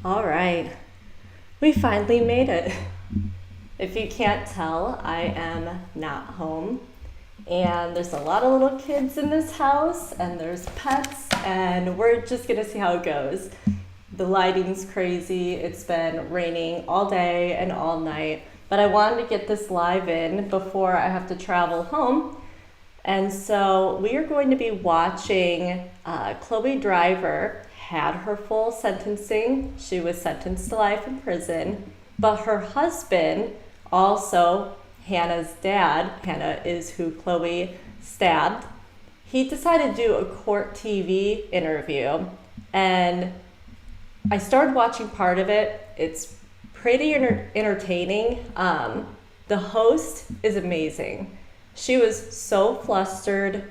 All right, we finally made it. If you can't tell, I am not home. And there's a lot of little kids in this house, and there's pets, and we're just gonna see how it goes. The lighting's crazy. It's been raining all day and all night, but I wanted to get this live in before I have to travel home. And so we are going to be watching Chloe Driver had her full sentencing. She was sentenced to life in prison, but her husband, also Hannah's dad, Hannah is who Chloe stabbed, he decided to do a court TV interview. And I started watching part of it. It's pretty entertaining. The host is amazing. She was so flustered,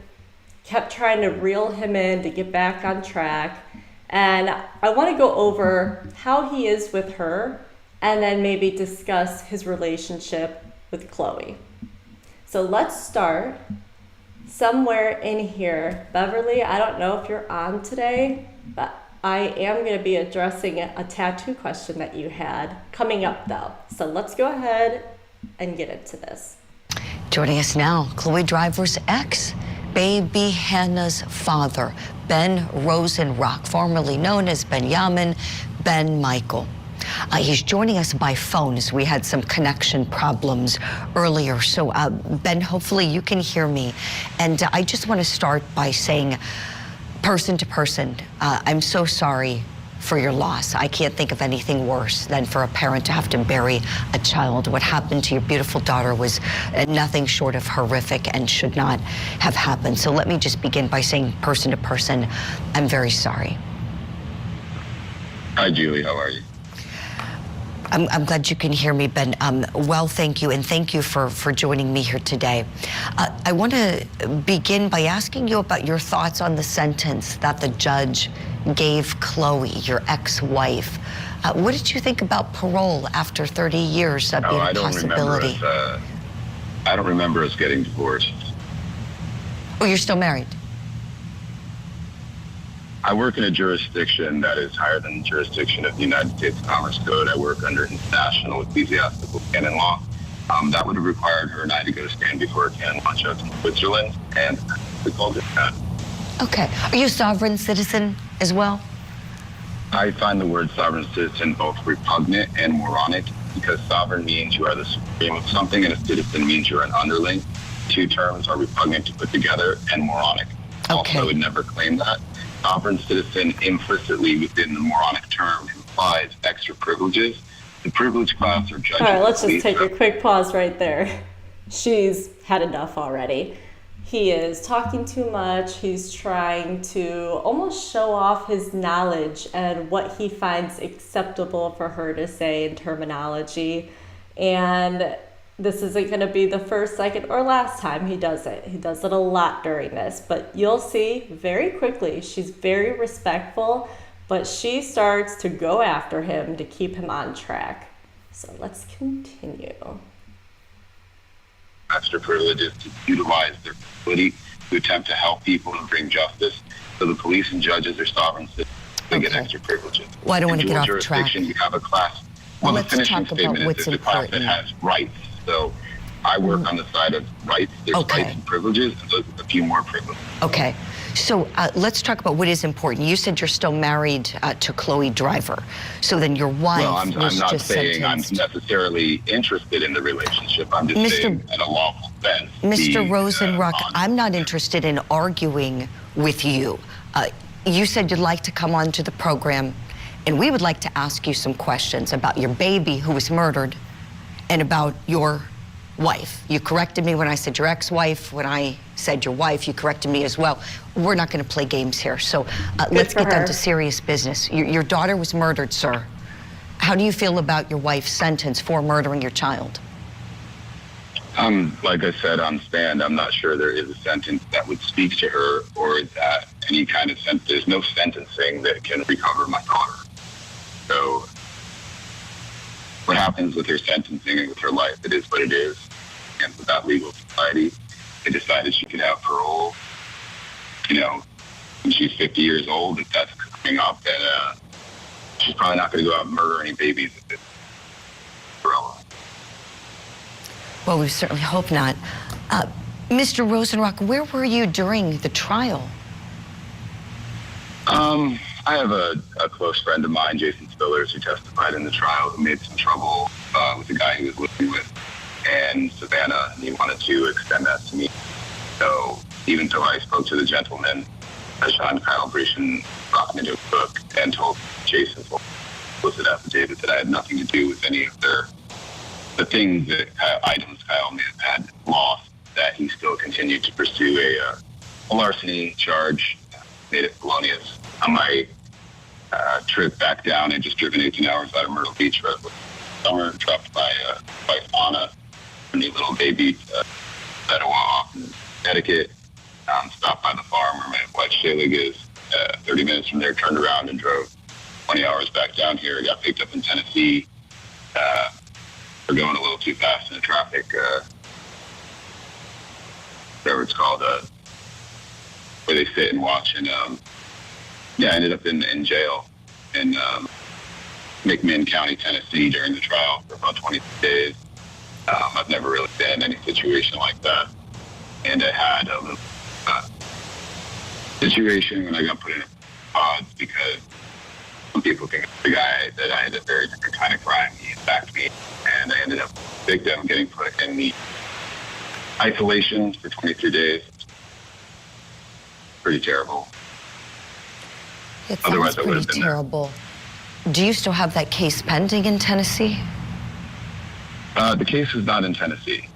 kept trying to reel him in to get back on track. And I want to go over how he is with her and then maybe discuss his relationship with Chloe. So let's start somewhere in here. Beverly, I don't know if you're on today, but I am going to be addressing a tattoo question that you had coming up though. So let's go ahead and get into this. Joining us now, Chloe Driver's ex, baby Hannah's father, Ben Rosenrock, formerly known as Benjamin Ben Michael. He's joining us by phone as we had some connection problems earlier. So Ben, hopefully you can hear me. And I just want to start by saying, person to person, I'm so sorry for your loss. I can't think of anything worse than for a parent to have to bury a child. What happened to your beautiful daughter was nothing short of horrific and should not have happened. So let me just begin by saying, person to person, I'm very sorry. Hi, Julie. How are you? I'm glad you can hear me, Ben. Well, thank you, and thank you for joining me here today. I want to begin by asking you about your thoughts on the sentence that the judge gave Chloe, your ex-wife. What did you think about parole after 30 years being a possibility? I don't remember us getting divorced. Oh, you're still married? I work in a jurisdiction that is higher than the jurisdiction of the United States Commerce Code. I work under international ecclesiastical canon law. That would have required her and I to go to stand before a canon law judge in Switzerland, and we called it that. Okay. Are you a sovereign citizen as well? I find the word sovereign citizen both repugnant and moronic, because sovereign means you are the supreme of something, and a citizen means you're an underling. Two terms are repugnant to put together and moronic. Okay. Also, I would never claim that. Sovereign citizen implicitly within the moronic term implies extra privileges. The privileged class are judges. All right, let's just take a quick pause right there. She's had enough already. He is talking too much. He's trying to almost show off his knowledge and what he finds acceptable for her to say in terminology. And this isn't going to be the first, second, or last time he does it. He does it a lot during this, but you'll see very quickly she's very respectful, but she starts to go after him to keep him on track. So let's continue. Extra privileges to utilize their ability to attempt to help people and bring justice. So the police and judges are sovereign citizens. They get extra privileges. Well, I don't want to get off track. You have a class. Well, the let's finishing talk statement about what's is it's a class that important. has rights. So I work on the side of rights. There's rights and privileges, and there's a few more privileges. Okay. So let's talk about what is important. You said you're still married to Chloe Driver. So then your wife Well, I'm not saying sentenced. I'm necessarily interested in the relationship. I'm just saying at a lawful sense. Mr. Rosenrock, I'm not interested in arguing with you. You said you'd like to come on to the program, and we would like to ask you some questions about your baby who was murdered and about your wife. You corrected me when I said your ex-wife. When I said your wife, you corrected me as well. We're not going to play games here. So let's get down to serious business. Your daughter was murdered, sir. How do you feel about your wife's sentence for murdering your child? Like I said on stand, I'm not sure there is a sentence that would speak to her, or that any kind of sentence. There's no sentencing that can recover my daughter. So what happens with her sentencing and with her life, it is what it is. And with that legal society, they decided she could have parole. You know, when she's 50 years old, if that's coming up, and she's probably not going to go out and murder any babies if it's irrelevant. Well, we certainly hope not. Mr. Rosenrock, where were you during the trial? I have a close friend of mine, Jason Spillers, who testified in the trial, who made some trouble with the guy he was living with in Savannah, and he wanted to extend that to me. So even though I spoke to the gentleman, Sean Kyle Grecian brought me to a book and told Jason's explicit affidavit that I had nothing to do with any of the things that items Kyle may have had lost, that he still continued to pursue a larceny charge, made it felonious. On my trip back down, I just driven 18 hours out of Myrtle Beach for the summer, dropped my wife Anna, a new little baby, Etowah off in Connecticut, stopped by the farm where my wife Shaylig is, 30 minutes from there, turned around and drove 20 hours back down here. Got picked up in Tennessee for going a little too fast in the traffic, whatever it's called, where they sit and watch. And I ended up in jail in McMinn County, Tennessee during the trial for about 20 days. I've never really been in any situation like that. And I had a little situation when I got put in pods because some people think the guy that I had a very different kind of crime. He attacked me, and I ended up victim getting put in the isolation for 23 days. Pretty terrible. It sounds Otherwise, I would pretty have been terrible. Do you still have that case pending in Tennessee? The case is not in Tennessee.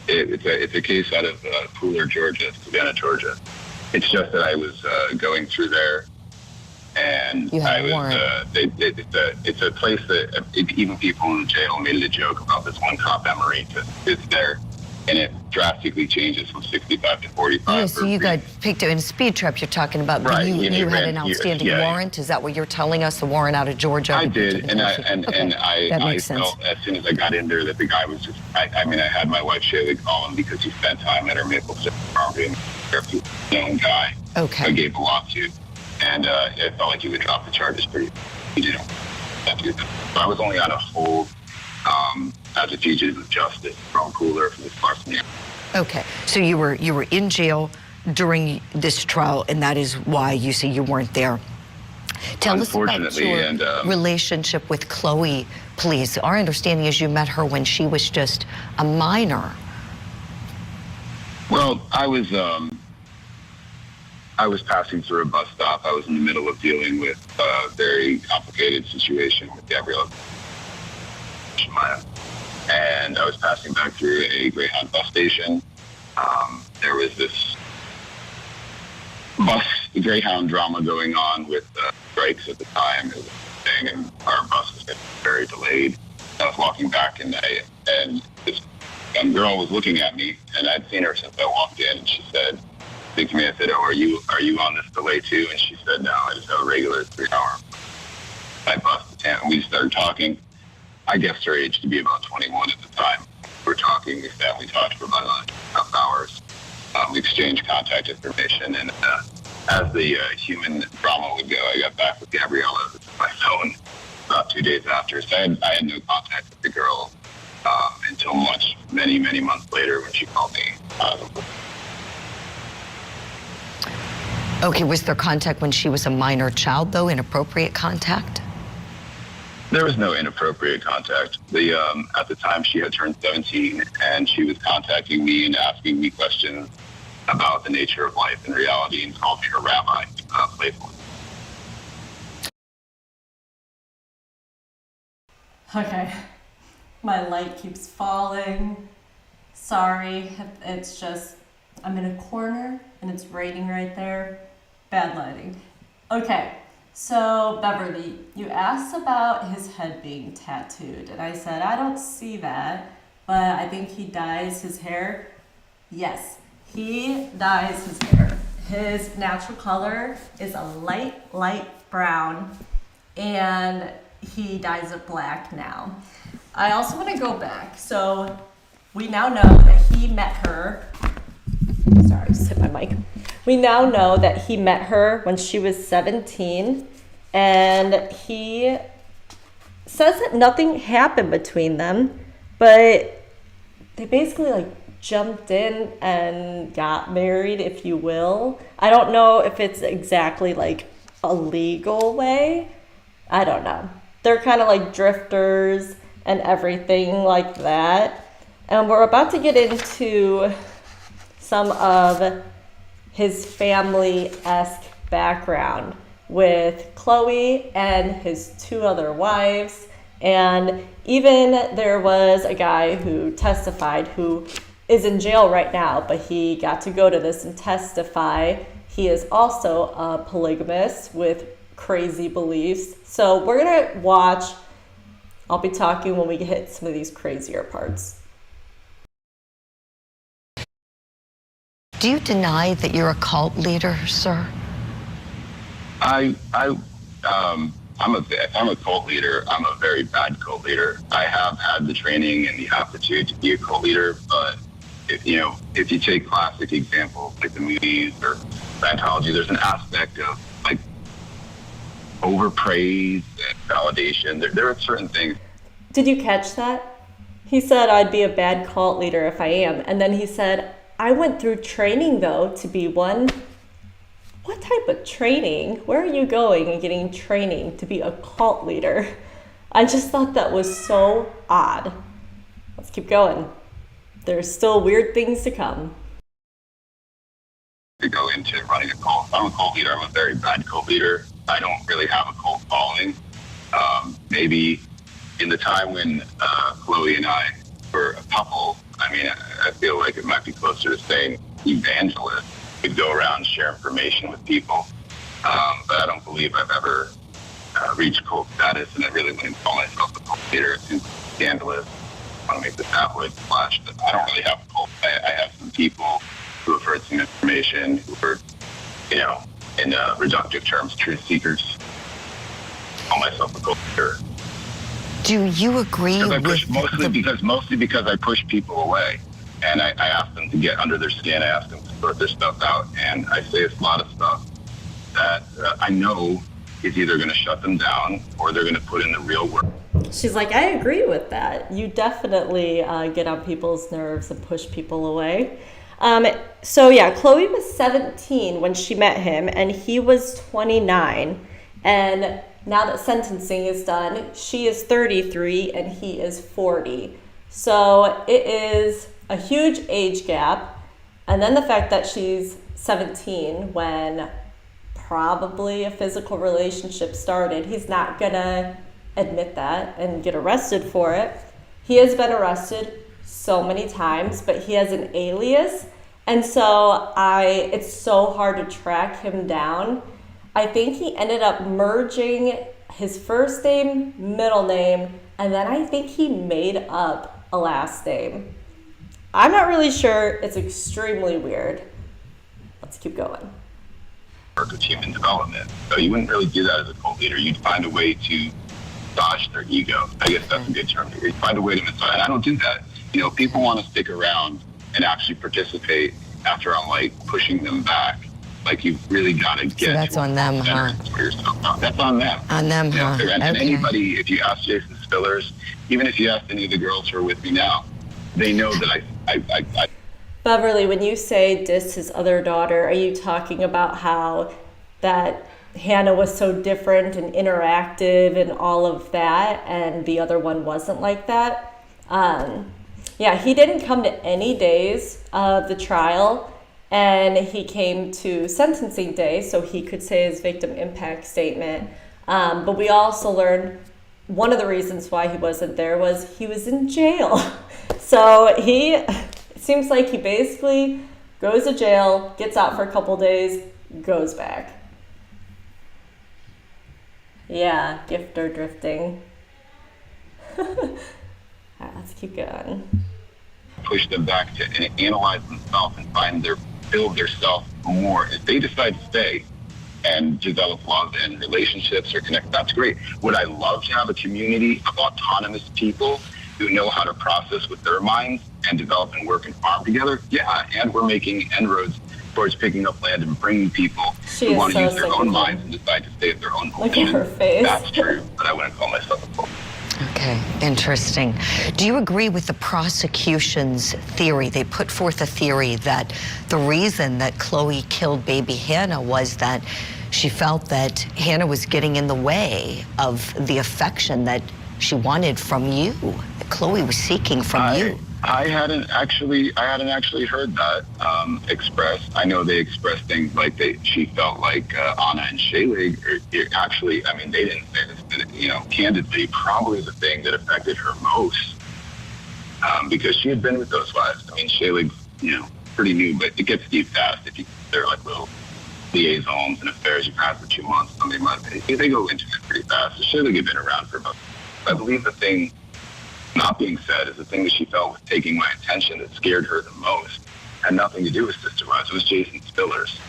It's a case out of Pooler, Georgia, Savannah, Georgia. It's just that I was going through there, and You had I a was. warrant. It's a place that even people in the jail made it a joke about this one cop, Emery, because it's there, and it drastically changes from 65 to 45. Yeah, so you got picked up in a speed trap you're talking about, but Right, you had an you- outstanding yeah. warrant? Is that what you're telling us, the warrant out of Georgia? I to get did, to and Tennessee? I makes sense. felt as soon as I got in there that the guy was just. I had my wife Shaylee call him because he spent time at our Maple City property, and a known guy. Okay. I gave a lawsuit, and it felt like he would drop the charges pretty. He didn't. So I was only on a hold as a fugitive of justice from Pooler for this larceny. Okay, so you were in jail during this trial, and that is why you say you weren't there. Tell us about Unfortunately, your and, relationship with Chloe, please. Our understanding is you met her when she was just a minor. Well, I was passing through a bus stop. I was in the middle of dealing with a very complicated situation with Gabriella Shemaya. And I was passing back through a Greyhound bus station. There was this Greyhound drama going on with strikes at the time. It was a thing, and our bus was getting very delayed. I was walking back, and this young girl was looking at me, and I'd seen her since I walked in. And she said to me, I said, "Oh, are you on this delay too?" And she said, "No, I just have a regular 3-hour bus to town." And we started talking. I guessed her age to be about 21 at the time. We were talking, we sat, we talked for about 1.5 hours. We exchanged contact information, and as the human drama would go, I got back with Gabriella with my phone about 2 days after. So I had no contact with the girl until many months later when she called me. Okay, was there contact when she was a minor child, though, inappropriate contact? There was no inappropriate contact. At the time, she had turned 17, and she was contacting me and asking me questions about the nature of life and reality, and called me her rabbi, playfully. Okay, my light keeps falling. Sorry, it's just, I'm in a corner and it's raining right there. Bad lighting. Okay, so Beverly, you asked about his head being tattooed, and I said, I don't see that, but I think he dyes his hair. Yes, he dyes his hair. His natural color is a light brown, and he dyes it black now. I also want to go back. So we now know that he met her. Sorry, I just hit my mic. We now know that he met her when she was 17, and he says that nothing happened between them, but they basically like jumped in and got married, if you will. I don't know if it's exactly like a legal way. I don't know. They're kind of like drifters and everything like that. And we're about to get into some of his family-esque background with Khloe and his 2 other wives. And even there was a guy who testified who is in jail right now, but he got to go to this and testify. He is also a polygamist with crazy beliefs. So we're gonna watch. I'll be talking when we hit some of these crazier parts. Do you deny that you're a cult leader, sir? I'm a cult leader. I'm a very bad cult leader. I have had the training and the aptitude to be a cult leader, but if you take classic examples like the movies or Scientology, there's an aspect of like overpraise and validation. There are certain things. Did you catch that? He said, I'd be a bad cult leader if I am. And then he said, I went through training though to be one. What type of training? Where are you going and getting training to be a cult leader? I just thought that was so odd. Let's keep going. There's still weird things to come. To go into running a cult. I'm a cult leader. I'm a very bad cult leader. I don't really have a cult following. Maybe in the time when Khloe and I were a couple, I feel like it might be closer to saying evangelist. We'd go around and share information with people. But I don't believe I've ever reached cult status, and I really wouldn't call myself a cult leader. It seems scandalous. I want to make the tabloid flash. I don't really have a cult. I have some people who have heard some information, who are, in reductive terms, truth seekers. I call myself a cult leader. Do you agree mostly because I push people away, and I ask them to get under their skin. I ask them to sort their stuff out, and I say a lot of stuff that I know is either going to shut them down or they're going to put in the real work. She's like, I agree with that. You definitely get on people's nerves and push people away. So yeah, Khloe was 17 when she met him, and he was 29. And now that sentencing is done, she is 33 and he is 40. So it is a huge age gap. And then the fact that she's 17 when probably a physical relationship started, he's not gonna admit that and get arrested for it. He has been arrested so many times, but he has an alias. And so it's so hard to track him down. I think he ended up merging his first name, middle name, and then I think he made up a last name. I'm not really sure. It's extremely weird. Let's keep going. Work of human development. So you wouldn't really do that as a cult leader. You'd find a way to massage their ego. I guess that's a good term. You'd find a way to massage. And I don't do that. People want to stick around and actually participate after I'm like pushing them back. Like you've really got to get. So that's on them, huh? That's on them. On them, huh? And anybody, if you ask Jason Spillers, even if you ask any of the girls who are with me now, they know that I Beverly, when you say diss his other daughter, are you talking about how that Hannah was so different and interactive and all of that, and the other one wasn't like that? Yeah, he didn't come to any days of the trial, and he came to sentencing day so he could say his victim impact statement. But we also learned one of the reasons why he wasn't there was he was in jail. So it seems like he basically goes to jail, gets out for a couple days, goes back. Yeah, gifter drifting. All right, let's keep going. Push them back to analyze themselves and build their self more. If they decide to stay and develop love and relationships or connect, that's great. Would I love to have a community of autonomous people who know how to process with their minds and develop and work and farm together? Yeah, and we're making inroads towards picking up land and bringing people She who is want to so use their sick own of minds him. and decide to stay at their own Look at volition. her face. That's true, but I wouldn't call myself a cult. Okay, interesting. Do you agree with the prosecution's theory? They put forth a theory that the reason that Chloe killed baby Hannah was that she felt that Hannah was getting in the way of the affection that she wanted from you, that Chloe was seeking from you. I hadn't actually heard that expressed. I know they expressed things like she felt like Anna and Shaylee. Actually, I mean, they didn't say this, but candidly, probably the thing that affected her most, because she had been with those wives. I mean, Shaylee, pretty new, but it gets deep fast if they're like little liaisons and affairs you've had for 2 months. They go into it pretty fast. So Shaylee had been around for about. I believe the thing not being said is the thing that she felt was taking my attention that scared her the most had nothing to do with Sister Wives. It was Jason Spillers.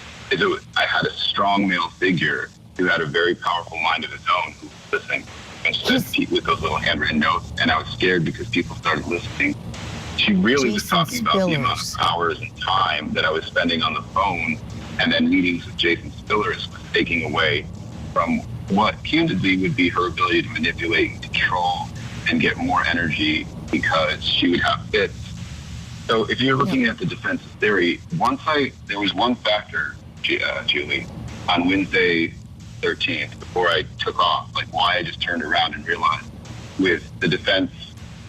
I had a strong male figure who had a very powerful mind of his own who was listening and said with those little handwritten notes, and I was scared because people started listening. She really was talking about the amount of hours and time that I was spending on the phone, and then meetings with Jason Spillers was taking away from what candidly would be her ability to manipulate and control and get more energy because she would have fits. So if you're looking at the defensive theory, there was one factor, Julie, on Wednesday 13th, before I took off, like why I just turned around and realized with the defense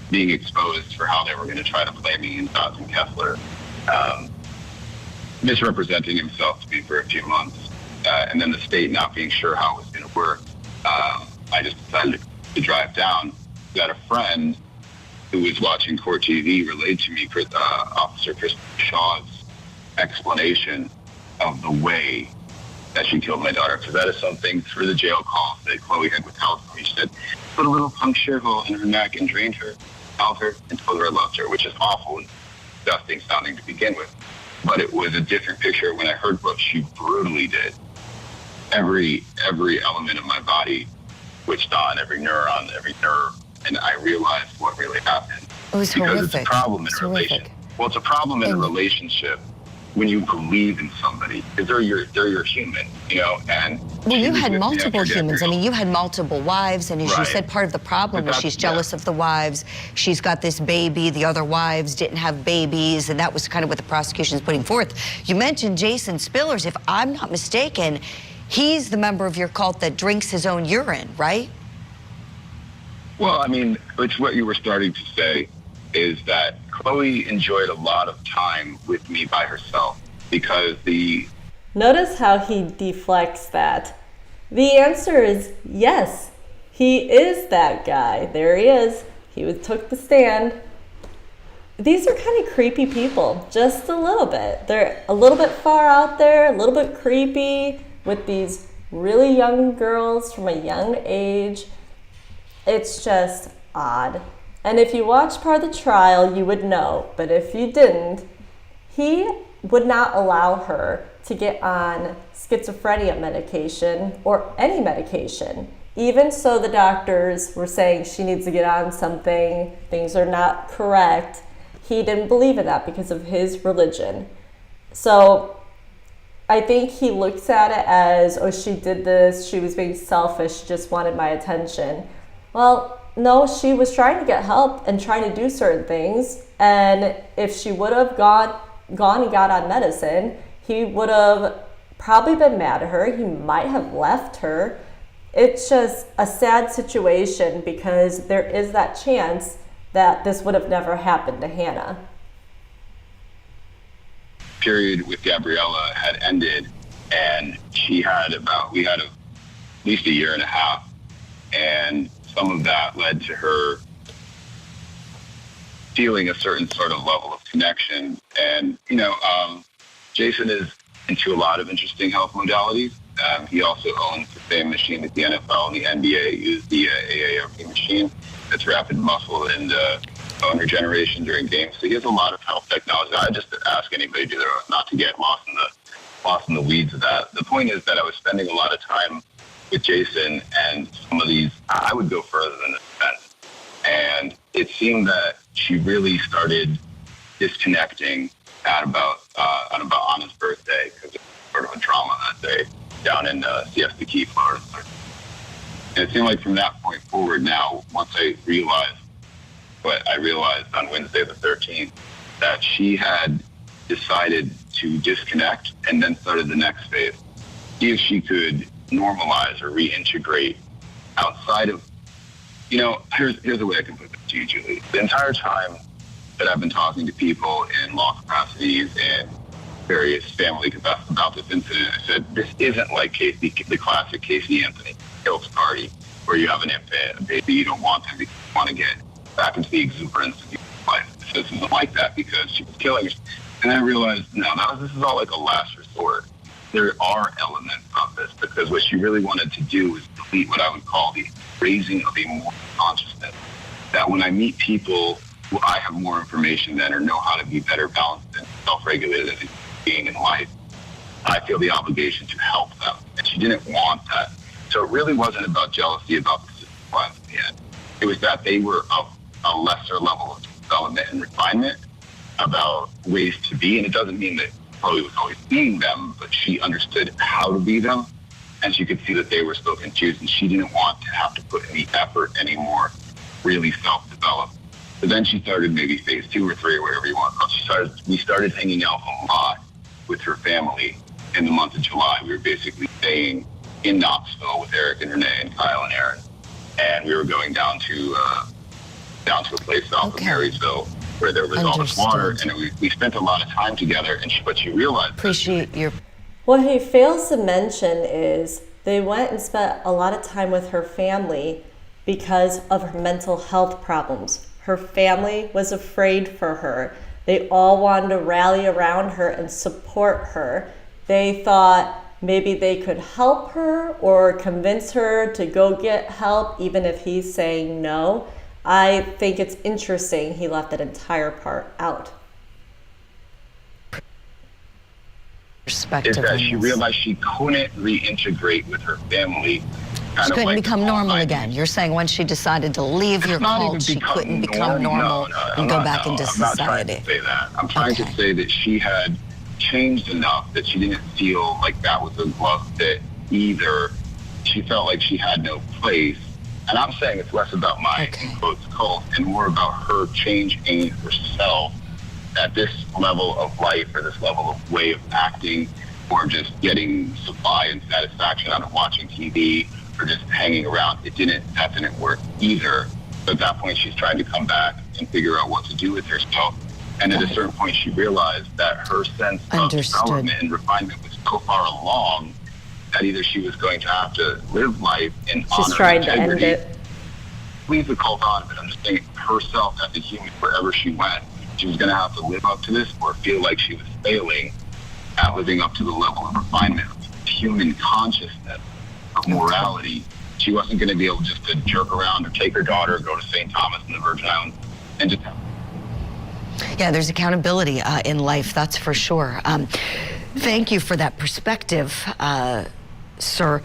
being exposed for how they were going to try to play me and Dodson Kessler, misrepresenting himself to me for a few months, and then the state not being sure how it was going to work, I just decided to drive down. Got a friend who was watching court TV relayed to me Officer Chris Shaw's explanation of the way that she killed my daughter, because that is something through the jail calls that Chloe had withheld from me. She said, put a little puncture hole in her neck and drained her, held her, and told her I loved her, which is awful and disgusting sounding to begin with. But it was a different picture when I heard what she brutally did. Every element of my body switched on, every neuron, every nerve, and I realized what really happened. It was because horrific. It's a problem in a relationship. Well, it's a problem in a relationship when you believe in somebody, because they're your human, and... Well, you had multiple humans. I mean, you had multiple wives, and as you said, part of the problem was she's jealous of the wives. She's got this baby. The other wives didn't have babies, and that was kind of what the prosecution's putting forth. You mentioned Jason Spillers. If I'm not mistaken, he's the member of your cult that drinks his own urine, right? Well, I mean, it's what you were starting to say, is that Chloe enjoyed a lot of time with me by herself because Notice how he deflects that. The answer is yes. He is that guy. There he is. He took the stand. These are kind of creepy people, just a little bit. They're a little bit far out there, a little bit creepy with these really young girls from a young age. It's just odd. And if you watched part of the trial, you would know. But if you didn't, he would not allow her to get on schizophrenia medication or any medication. Even so, the doctors were saying she needs to get on something, things are not correct. He didn't believe in that because of his religion. So I think he looks at it as, oh, she did this, she was being selfish, she just wanted my attention. Well, no, she was trying to get help and trying to do certain things. And if she would have gone and got on medicine, he would have probably been mad at her. He might have left her. It's just a sad situation because there is that chance that this would have never happened to Hannah. Period with Gabriella had ended, and we had at least a year and a half, and some of that led to her feeling a certain sort of level of connection. And Jason is into a lot of interesting health modalities. He also owns the same machine that the NFL and the NBA use, the AARP machine. That's rapid muscle and bone regeneration during games. So he has a lot of health technology. I just ask anybody not to get lost in the weeds of that. The point is that I was spending a lot of time with Jason, and some of these, I would go further than the defense. And it seemed that she really started disconnecting on about Anna's birthday. down in Siesta Key, Florida. And it seemed like from that point forward now, once I realized what I realized on Wednesday the 13th, that she had decided to disconnect and then started the next phase. See if she could normalize or reintegrate outside of, here's the way I can put this to you, Julie. The entire time that I've been talking to people in law capacities and various family capacities about this incident, I said, this isn't like Casey, the classic Casey Anthony guilt party, where you have an infant, a baby, you don't want them because you want to get back into the exuberance of your life. This isn't like that because she was killing herself. And I realized, no, this is all like a last resort. There are elements of this because what she really wanted to do is delete what I would call the raising of a moral consciousness. That when I meet people who I have more information than or know how to be better balanced and self-regulated and being in life, I feel the obligation to help them. And she didn't want that. So it really wasn't about jealousy about the system violence in the end. It was that they were of a lesser level of development and refinement about ways to be. And it doesn't mean that Chloe was always being them, but she understood how to be them. And she could see that they were still confused, and she didn't want to have to put any effort anymore, really self-develop. But then she started maybe phase 2 or 3 or whatever you want. We started hanging out a lot with her family in the month of July. We were basically staying in Knoxville with Eric and Renee and Kyle and Aaron. And we were going down to a place south of Marysville where there was all this water. And we spent a lot of time together. And but she realized... Appreciate your... What he fails to mention is they went and spent a lot of time with her family because of her mental health problems. Her family was afraid for her. They all wanted to rally around her and support her. They thought maybe they could help her or convince her to go get help, even if he's saying no. I think it's interesting he left that entire part out. Is that she realized she couldn't reintegrate with her family. She couldn't become normal again. You're saying once she decided to leave your cult, she couldn't become normal and go back into society. I'm not trying to say that. I'm trying to say that she had changed enough that she didn't feel like that was a glove fit either. She felt like she had no place. And I'm saying it's less about my quotes cult and more about her changing herself at this level of life or this level of way of acting or just getting supply and satisfaction out of watching TV or just hanging around. That didn't work either. So at that point, she's trying to come back and figure out what to do with herself. And at a certain point, she realized that her sense of development and refinement was so far along that either she was going to have to live life in honor and integrity. To end it. Leave the cult on, but understanding herself as a human wherever she went. She was going to have to live up to this or feel like she was failing at living up to the level of refinement of human consciousness, of morality. She wasn't going to be able just to jerk around or take her daughter, go to St. Thomas in the Virgin Islands, and just... Yeah, there's accountability in life, that's for sure. Thank you for that perspective, sir.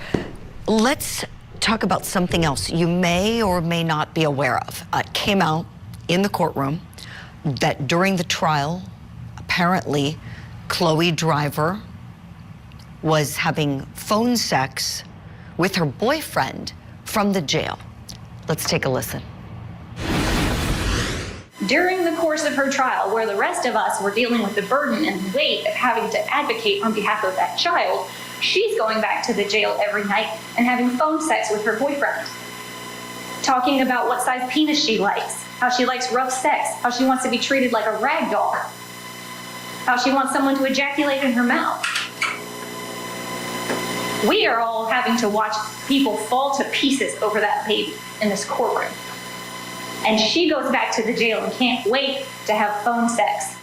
Let's talk about something else you may or may not be aware of. It came out in the courtroom that during the trial, apparently, Chloe Driver was having phone sex with her boyfriend from the jail. Let's take a listen. During the course of her trial, where the rest of us were dealing with the burden and weight of having to advocate on behalf of that child, she's going back to the jail every night and having phone sex with her boyfriend. Talking about what size penis she likes, how she likes rough sex, how she wants to be treated like a rag doll, how she wants someone to ejaculate in her mouth. We are all having to watch people fall to pieces over that baby in this courtroom. And she goes back to the jail and can't wait to have phone sex.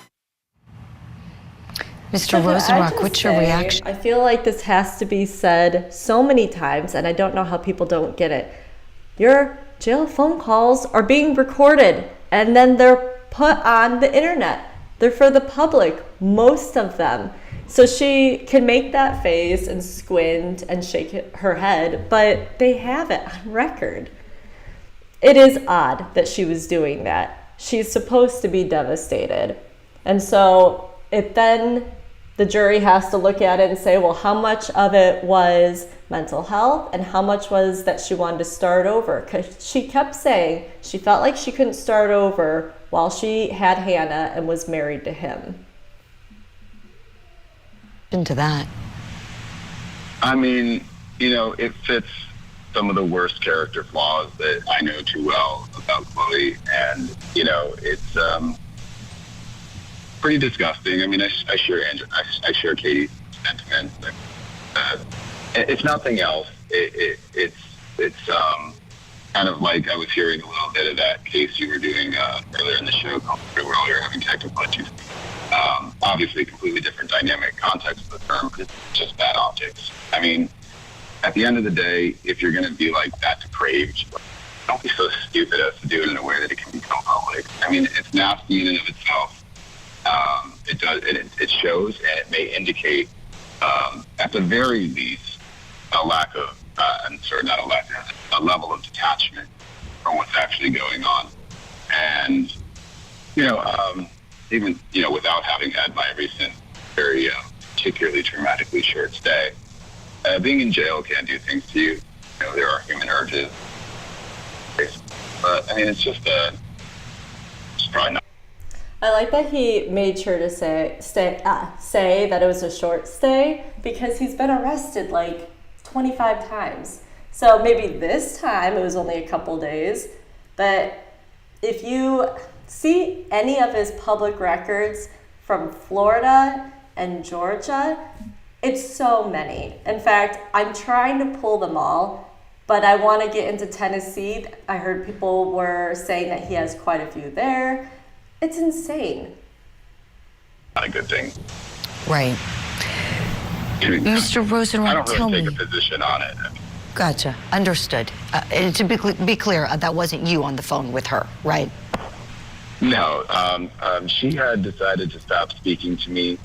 Mr. Rosenrock, what's your reaction? I feel like this has to be said so many times, and I don't know how people don't get it. Your jail phone calls are being recorded, and then they're put on the internet. They're for the public, most of them. So she can make that face and squint and shake her head, but they have it on record. It is odd that she was doing that. She's supposed to be devastated. And so the the jury has to look at it and say, well, how much of it was mental health and how much was that she wanted to start over? Because she kept saying she felt like she couldn't start over while she had Hannah and was married to him. Into that. I mean, it fits some of the worst character flaws that I know too well about Chloe. And, it's pretty disgusting. I mean, I share Katie's sentiments. If nothing else, it's kind of like I was hearing a little bit of that case you were doing earlier in the show, where we were having technical issues. Obviously, completely different dynamic context of the term, but it's just bad optics. I mean, at the end of the day, if you're going to be like that depraved, don't be so stupid as to do it in a way that it can become public. I mean, it's nasty in and of itself. It shows, and it may indicate, at the very least, a lack of, a level of detachment from what's actually going on. And, even, without having had my recent, very particularly traumatically short stay, being in jail can do things to you. There are human urges. But, I mean, it's probably not. I like that he made sure to say that it was a short stay, because he's been arrested like 25 times. So maybe this time it was only a couple days. But if you see any of his public records from Florida and Georgia, it's so many. In fact, I'm trying to pull them all, but I want to get into Tennessee. I heard people were saying that he has quite a few there. It's insane. Not a good thing. Right. Mr. Rosenrock, I don't tell really me. take a position on it. Gotcha. Understood. And to be clear, that wasn't you on the phone with her, right? No. She had decided to stop speaking to me,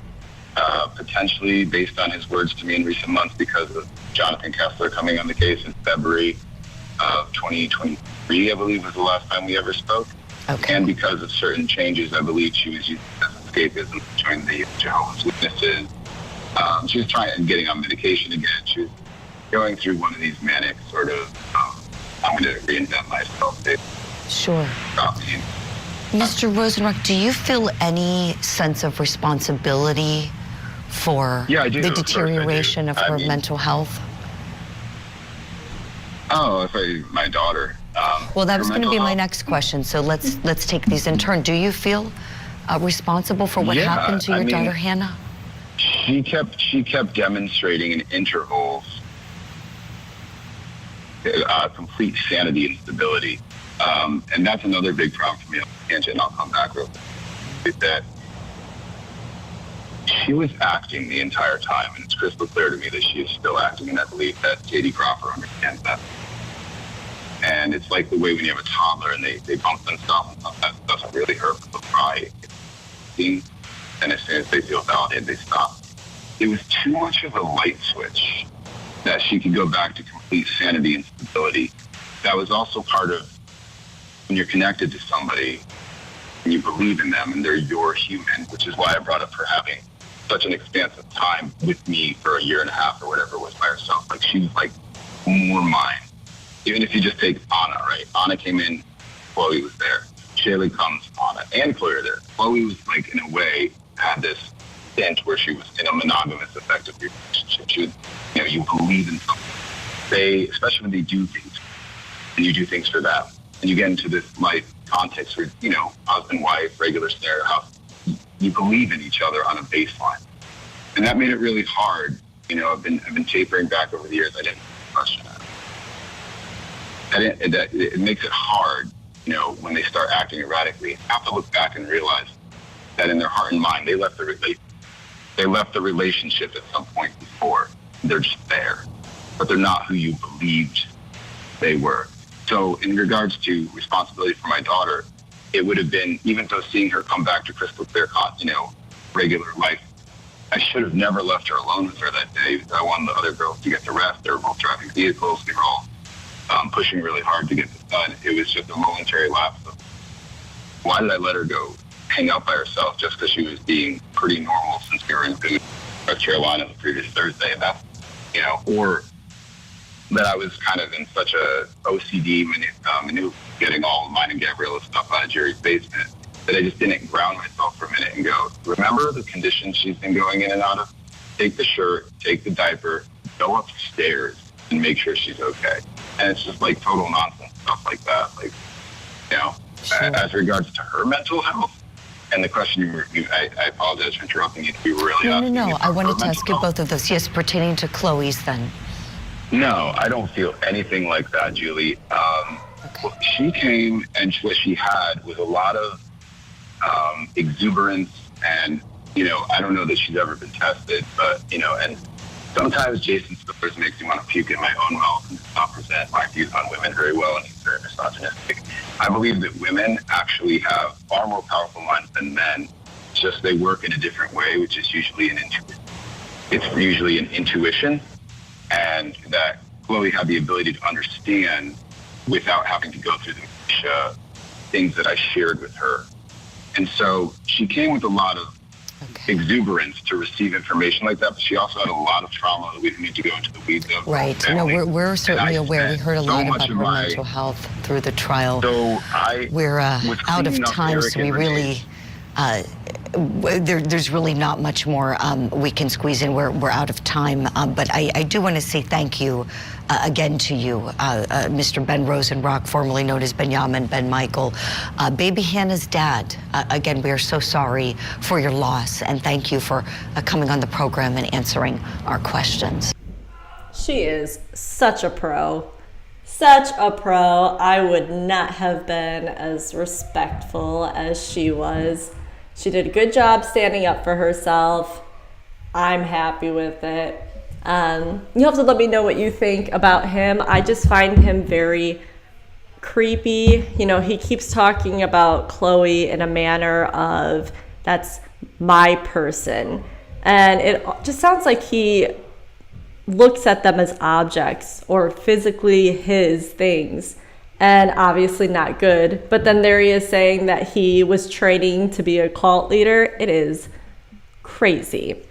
potentially based on his words to me in recent months, because of Jonathan Kessler coming on the case in February of 2023, I believe was the last time we ever spoke. Okay. And because of certain changes, I believe she was using as escapism to join the Jehovah's Witnesses. She was getting on medication again. She was going through one of these manic sort of, I'm going to reinvent myself. Sure. Mr. Rosenrock, do you feel any sense of responsibility for the deterioration of her mental health? Oh, my daughter. Well, that was going to be my next question. So let's take these in turn. Do you feel responsible for what happened to your daughter, Hannah? She kept demonstrating in intervals complete sanity and stability, and that's another big problem for me. And I'll come back real quick. Is that she was acting the entire time, and it's crystal clear to me that she is still acting, and I believe that Katie Crawford understands that. And it's like the way when you have a toddler and they bump themselves and stuff, that doesn't really hurt, but they'll cry. And as soon as they feel validated, they stop. It was too much of a light switch that she could go back to complete sanity and stability. That was also part of when you're connected to somebody and you believe in them and they're your human, which is why I brought up her having such an expansive time with me for a year and a half or whatever it was by herself. Like, she was like more mine. Even if you just take Anna, right? Anna came in, Chloe was there. Shaylee comes, Anna and Chloe are there. Chloe was like, in a way, had this stint where she was in a monogamous, effective relationship. She was, you believe in something. They, especially when they do things, and you do things for them, and you get into this life context where, husband, wife, regular scenario house, you believe in each other on a baseline. And that made it really hard. I've been tapering back over the years. I didn't question that. It makes it hard, when they start acting erratically. You have to look back and realize that in their heart and mind, they left the relationship at some point before. They're just there, but they're not who you believed they were. So in regards to responsibility for my daughter, it would have been, even though seeing her come back to crystal clear, regular life, I should have never left her alone with her that day. I wanted the other girls to get to rest. They were both driving vehicles. They were all pushing really hard to get this done. It was just a momentary lapse of, why did I let her go hang out by herself just because she was being pretty normal since we were in food? North Carolina the previous Thursday, and that, or that I was kind of in such a OCD getting all of mine and Gabriella's stuff out of Jerry's basement that I just didn't ground myself for a minute and go, remember the conditions she's been going in and out of? Take the shirt, take the diaper, go upstairs and make sure she's okay. And it's just like total nonsense stuff like that. Like, Sure. as regards to her mental health and the question I apologize for interrupting you. You were really asking me No. about I her wanted to mental ask you health. both of those. Yes, pertaining to Chloe's then. No, I don't feel anything like that, Julie. Okay. She came and what she had was a lot of exuberance, and I don't know that she's ever been tested, but and sometimes Jason Spillers makes me want to puke in my own mouth and not present my views on women very well, and he's very misogynistic. I believe that women actually have far more powerful minds than men. It's just they work in a different way, which is usually an intuition, and that Chloe had the ability to understand without having to go through the things that I shared with her. And so she came with a lot of exuberance to receive information like that, but she also had a lot of trauma that we didn't need to go into the weeds of. Right. No, we're certainly aware. We heard a lot about her mental health through the trial. So We're out of time, so we really, there's really not much more we can squeeze in. We're out of time, but I do want to say thank you again to you, Mr. Ben Rosenrock, formerly known as Benjamin Ben Michael, baby Hannah's dad. Again, we are so sorry for your loss, and thank you for coming on the program and answering our questions. She is such a pro. Such a pro. I would not have been as respectful as she was. She did a good job standing up for herself. I'm happy with it. You have to let me know what you think about him. I just find him very creepy. He keeps talking about Chloe in a manner of, that's my person. And it just sounds like he looks at them as objects or physically his things, and obviously not good. But then there he is saying that he was training to be a cult leader. It is crazy.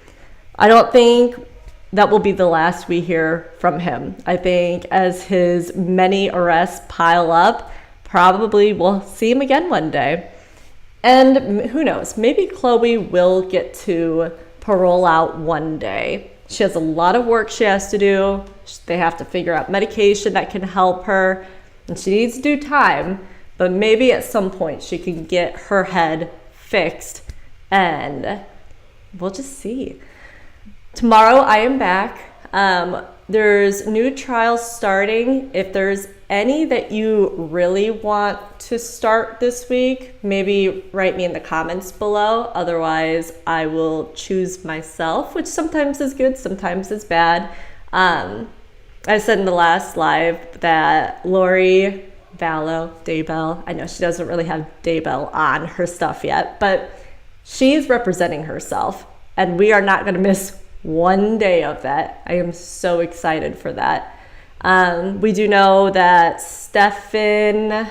I don't think that will be the last we hear from him. I think as his many arrests pile up, probably we'll see him again one day. And who knows, maybe Chloe will get to parole out one day. She has a lot of work she has to do. They have to figure out medication that can help her, and she needs to do time, but maybe at some point she can get her head fixed, and we'll just see. Tomorrow I am back. There's new trials starting. If there's any that you really want to start this week, maybe write me in the comments below. Otherwise, I will choose myself, which sometimes is good, sometimes is bad. I said in the last live that Lori Daybell, I know she doesn't really have Daybell on her stuff yet, but she's representing herself, and we are not going to miss one day of that. I am so excited for that. We do know that Stefan, I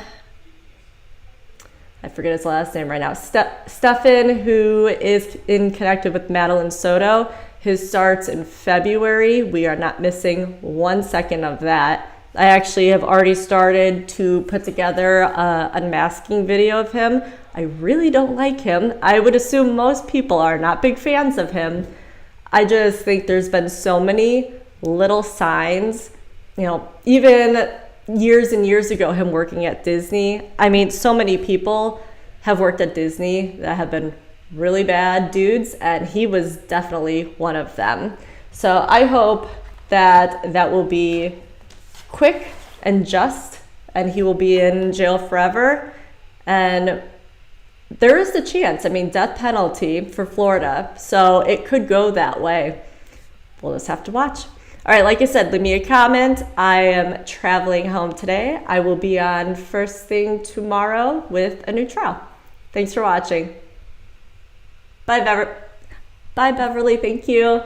forget his last name right now, Stefan, who is connected with Madeline Soto, his starts in February. We are not missing 1 second of that. I actually have already started to put together an unmasking video of him. I really don't like him. I would assume most people are not big fans of him. I just think there's been so many little signs, even years and years ago, him working at Disney. I mean, so many people have worked at Disney that have been really bad dudes, and he was definitely one of them. So I hope that will be quick and just, and he will be in jail forever. And there is the chance, death penalty for Florida, so it could go that way. We'll just have to watch. All right, like I said, leave me a comment. I am traveling home today. I will be on first thing tomorrow with a new trial. Thanks for watching. Bye, Beverly. Thank you.